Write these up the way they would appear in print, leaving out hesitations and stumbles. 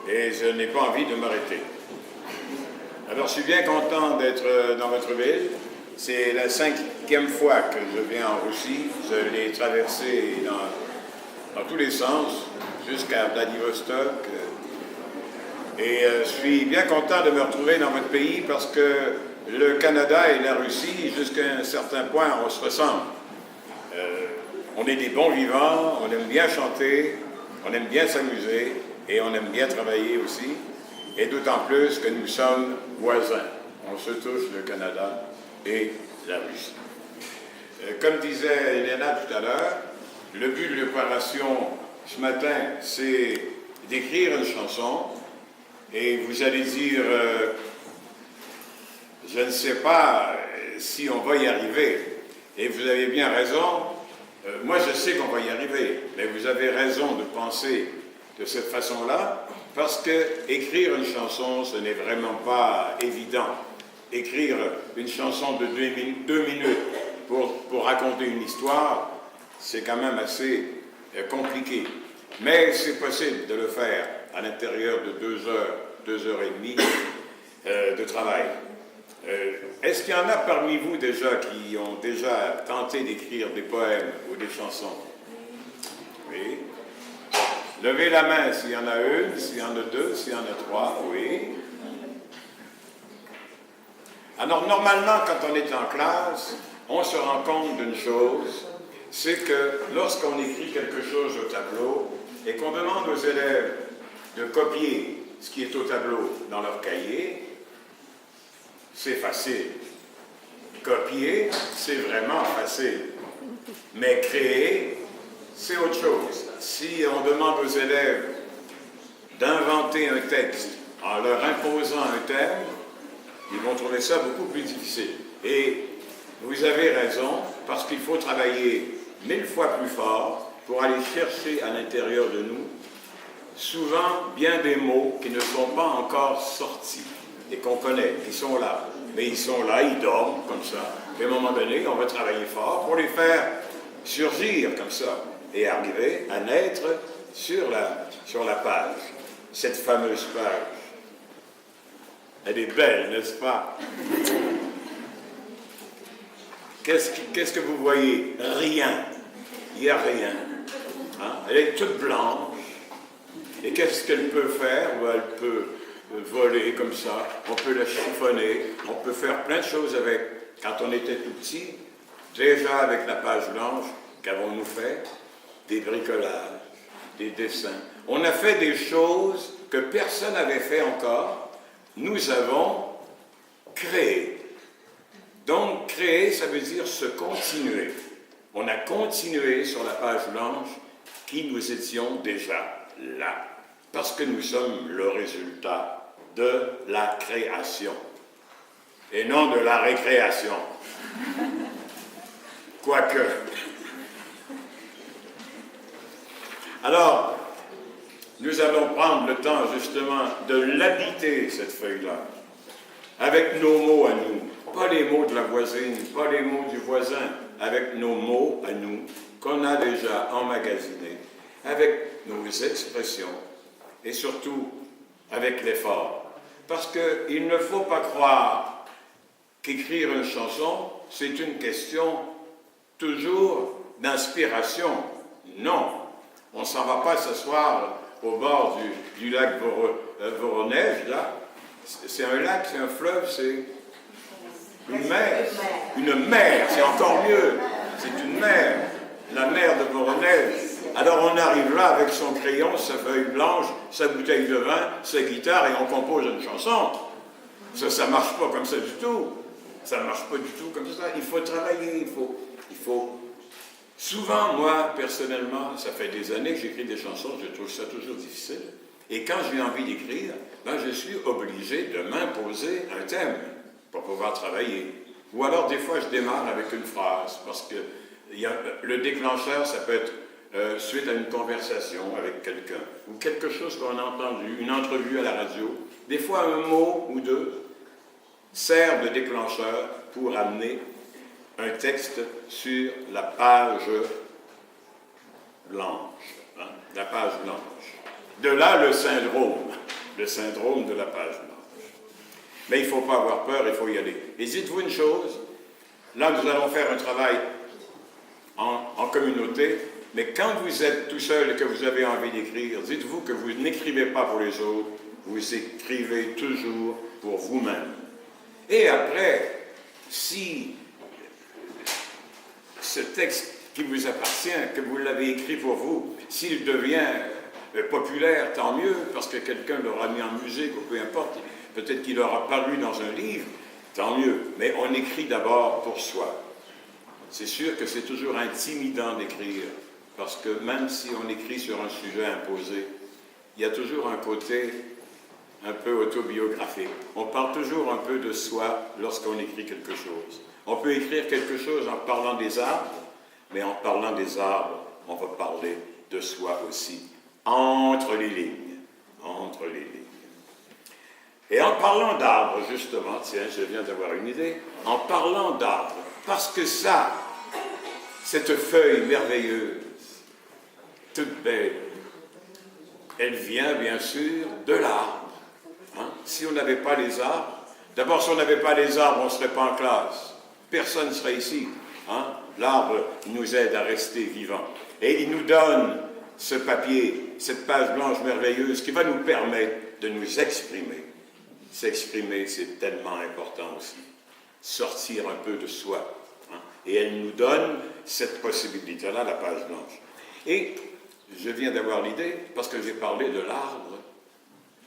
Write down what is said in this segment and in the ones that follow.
et je n'ai pas envie de m'arrêter. Alors je suis bien content d'être dans votre ville. C'est la 5e fois que je viens en Russie. Je l'ai traversé dans tous les sens, jusqu'à Vladivostok. Et je suis bien content de me retrouver dans votre pays parce que le Canada et la Russie, jusqu'à un certain point, on se ressemble. On est des bons vivants, on aime bien chanter, on aime bien s'amuser et on aime bien travailler aussi. Et d'autant plus que nous sommes voisins. On se touche le Canada et la Russie. Comme disait Elena tout à l'heure, le but de l'opération ce matin, c'est d'écrire une chanson. Et vous allez dire, je ne sais pas si on va y arriver. Et vous avez bien raison. Moi, je sais qu'on va y arriver. Mais vous avez raison de penser de cette façon-là, parce que écrire une chanson, ce n'est vraiment pas évident. Écrire une chanson de 2 minutes pour raconter une histoire, c'est quand même assez compliqué. Mais c'est possible de le faire à l'intérieur de 2 heures, 2 heures et demie de travail. Est-ce qu'il y en a parmi vous déjà qui ont déjà tenté d'écrire des poèmes ou des chansons? Oui. Levez la main s'il y en a une, s'il y en a 2, s'il y en a 3, oui. Alors, normalement, quand on est en classe, on se rend compte d'une chose, c'est que lorsqu'on écrit quelque chose au tableau et qu'on demande aux élèves de copier ce qui est au tableau dans leur cahier, c'est facile. Copier, c'est vraiment facile. Mais créer, c'est autre chose. Si on demande aux élèves d'inventer un texte en leur imposant un thème, ils vont trouver ça beaucoup plus difficile. Et vous avez raison, parce qu'il faut travailler 1000 fois plus fort pour aller chercher à l'intérieur de nous souvent bien des mots qui ne sont pas encore sortis et qu'on connaît, qui sont là. Mais ils sont là, ils dorment comme ça. Et à un moment donné, on va travailler fort pour les faire surgir comme ça et arriver à naître sur la page, cette fameuse page. Elle est belle, n'est-ce pas? Qu'est-ce que vous voyez? Rien. Il n'y a rien. Hein? Elle est toute blanche. Et qu'est-ce qu'elle peut faire? Elle peut voler comme ça. On peut la chiffonner. On peut faire plein de choses avec. Quand on était tout petit, déjà avec la page blanche, qu'avons-nous fait? Des bricolages, des dessins. On a fait des choses que personne n'avait fait encore. Nous avons créé. Donc, créer, ça veut dire se continuer. On a continué sur la page blanche qui nous étions déjà là. Parce que nous sommes le résultat de la création. Et non de la récréation. Quoique. Alors, nous allons prendre le temps justement de l'habiter, cette feuille-là, avec nos mots à nous. Pas les mots de la voisine, pas les mots du voisin, avec nos mots à nous, qu'on a déjà emmagasinés, avec nos expressions, et surtout avec l'effort. Parce qu'il ne faut pas croire qu'écrire une chanson, c'est une question toujours d'inspiration. Non, on ne s'en va pas s'asseoir au bord du lac Voronezh, là. C'est un lac, c'est un fleuve, c'est une mer. Une mer, c'est encore mieux. C'est une mer, la mer de Voronezh. Alors on arrive là avec son crayon, sa feuille blanche, sa bouteille de vin, sa guitare, et on compose une chanson. Ça ne marche pas comme ça du tout. Ça ne marche pas du tout comme ça. Il faut travailler, il faut... Souvent, moi, personnellement, ça fait des années que j'écris des chansons, je trouve ça toujours difficile. Et quand j'ai envie d'écrire, je suis obligé de m'imposer un thème pour pouvoir travailler. Ou alors, des fois, je démarre avec une phrase, parce que le déclencheur, ça peut être suite à une conversation avec quelqu'un, ou quelque chose qu'on a entendu, une entrevue à la radio. Des fois, un mot ou deux sert de déclencheur pour amener un texte sur la page blanche. Hein, la page blanche. De là, le syndrome. le syndrome de la page blanche. Mais il ne faut pas avoir peur, il faut y aller. Et dites-vous une chose, là nous allons faire un travail en communauté, mais quand vous êtes tout seul et que vous avez envie d'écrire, dites-vous que vous n'écrivez pas pour les autres, vous écrivez toujours pour vous-même. Et après, si ce texte qui vous appartient, que vous l'avez écrit pour vous, s'il devient populaire, tant mieux, parce que quelqu'un l'aura mis en musique ou peu importe, peut-être qu'il aura paru dans un livre, tant mieux. Mais on écrit d'abord pour soi. C'est sûr que c'est toujours intimidant d'écrire, parce que même si on écrit sur un sujet imposé, il y a toujours un côté un peu autobiographique. On parle toujours un peu de soi lorsqu'on écrit quelque chose. On peut écrire quelque chose en parlant des arbres, mais en parlant des arbres, on va parler de soi aussi, entre les lignes, entre les lignes. Et en parlant d'arbres, justement, tiens, je viens d'avoir une idée, en parlant d'arbres, parce que ça, cette feuille merveilleuse, toute belle, elle vient bien sûr de l'arbre. Hein? Si on n'avait pas les arbres, d'abord si on n'avait pas les arbres, on ne serait pas en classe. Personne ne serait ici. Hein? L'arbre nous aide à rester vivants. Et il nous donne ce papier, cette page blanche merveilleuse qui va nous permettre de nous exprimer. S'exprimer, c'est tellement important aussi. Sortir un peu de soi. Hein? Et elle nous donne cette possibilité-là, la page blanche. Et je viens d'avoir l'idée, parce que j'ai parlé de l'arbre,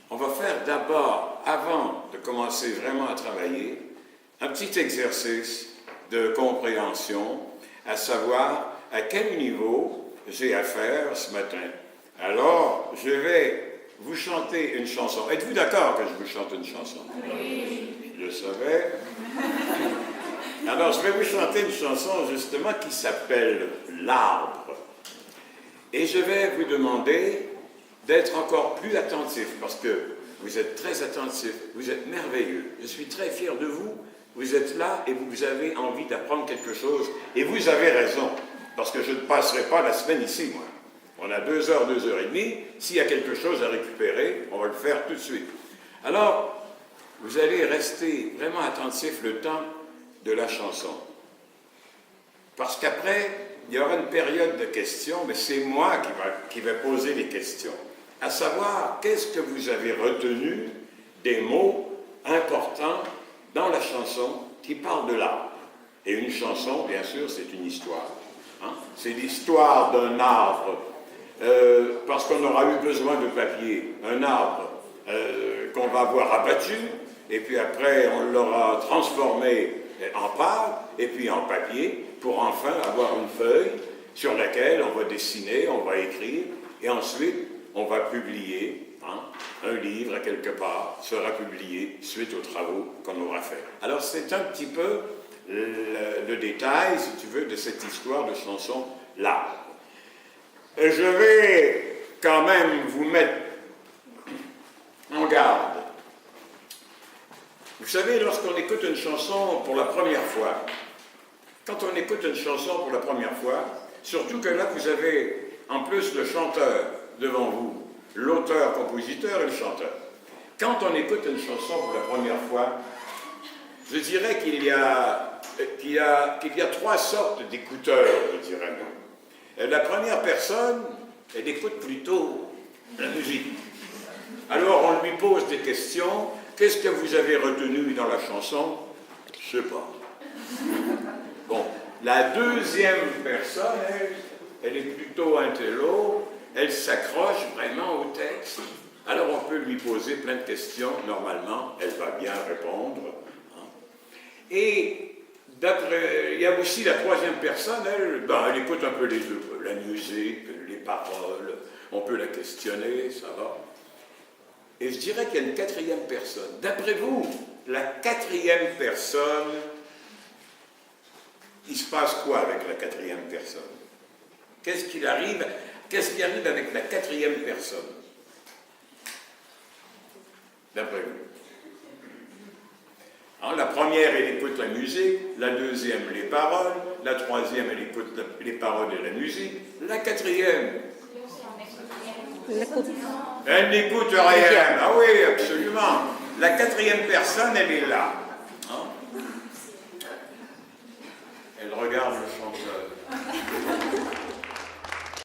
on va faire d'abord, avant de commencer vraiment à travailler, un petit exercice de compréhension, à savoir à quel niveau j'ai à faire ce matin. Alors, je vais vous chanter une chanson. Êtes-vous d'accord que je vous chante une chanson? Oui. Je le savais. Alors, je vais vous chanter une chanson, justement, qui s'appelle « L'arbre ». Et je vais vous demander d'être encore plus attentif, parce que vous êtes très attentif, vous êtes merveilleux. Je suis très fier de vous. Vous êtes là et vous avez envie d'apprendre quelque chose. Et vous avez raison, parce que je ne passerai pas la semaine ici, moi. On a 2 heures, 2 heures et demie. S'il y a quelque chose à récupérer, on va le faire tout de suite. Alors, vous allez rester vraiment attentif le temps de la chanson. Parce qu'après, il y aura une période de questions, mais c'est moi qui vais poser les questions. À savoir, qu'est-ce que vous avez retenu des mots importants dans la chanson qui parle de l'arbre. Et une chanson, bien sûr, c'est une histoire. Hein? C'est l'histoire d'un arbre, parce qu'on aura eu besoin de papier. Un arbre qu'on va avoir abattu, et puis après, on l'aura transformé en pâte, et puis en papier, pour enfin avoir une feuille sur laquelle on va dessiner, on va écrire, et ensuite, on va publier. Un livre, à quelque part, sera publié suite aux travaux qu'on aura faits. Alors, c'est un petit peu le détail, si tu veux, de cette histoire de chanson-là. Je vais quand même vous mettre en garde. Vous savez, lorsqu'on écoute une chanson pour la première fois, quand on écoute une chanson pour la première fois, surtout que là, vous avez en plus le chanteur devant vous, l'auteur-compositeur et le chanteur. Quand on écoute une chanson pour la première fois, je dirais qu'il y a 3 sortes d'écouteurs, je dirais même. La première personne, elle écoute plutôt la musique. Alors on lui pose des questions. Qu'est-ce que vous avez retenu dans la chanson? Je ne sais pas. Bon, la deuxième personne, elle est plutôt intello. Elle s'accroche vraiment au texte. Alors on peut lui poser plein de questions. Normalement, elle va bien répondre. Hein. Et il y a aussi la troisième personne, elle écoute un peu les deux. La musique, les paroles, on peut la questionner, ça va. Et je dirais qu'il y a une 4e personne. D'après vous, la 4e personne, il se passe quoi avec la 4e personne? Qu'est-ce qui arrive avec la 4e personne? D'après vous. Alors, la première, elle écoute la musique, la deuxième, les paroles, la troisième, elle écoute les paroles et la musique, la 4e, l'écoute. Elle n'écoute rien. Ah oui, absolument. La quatrième personne, elle est là. Hein? Elle regarde le chanteur.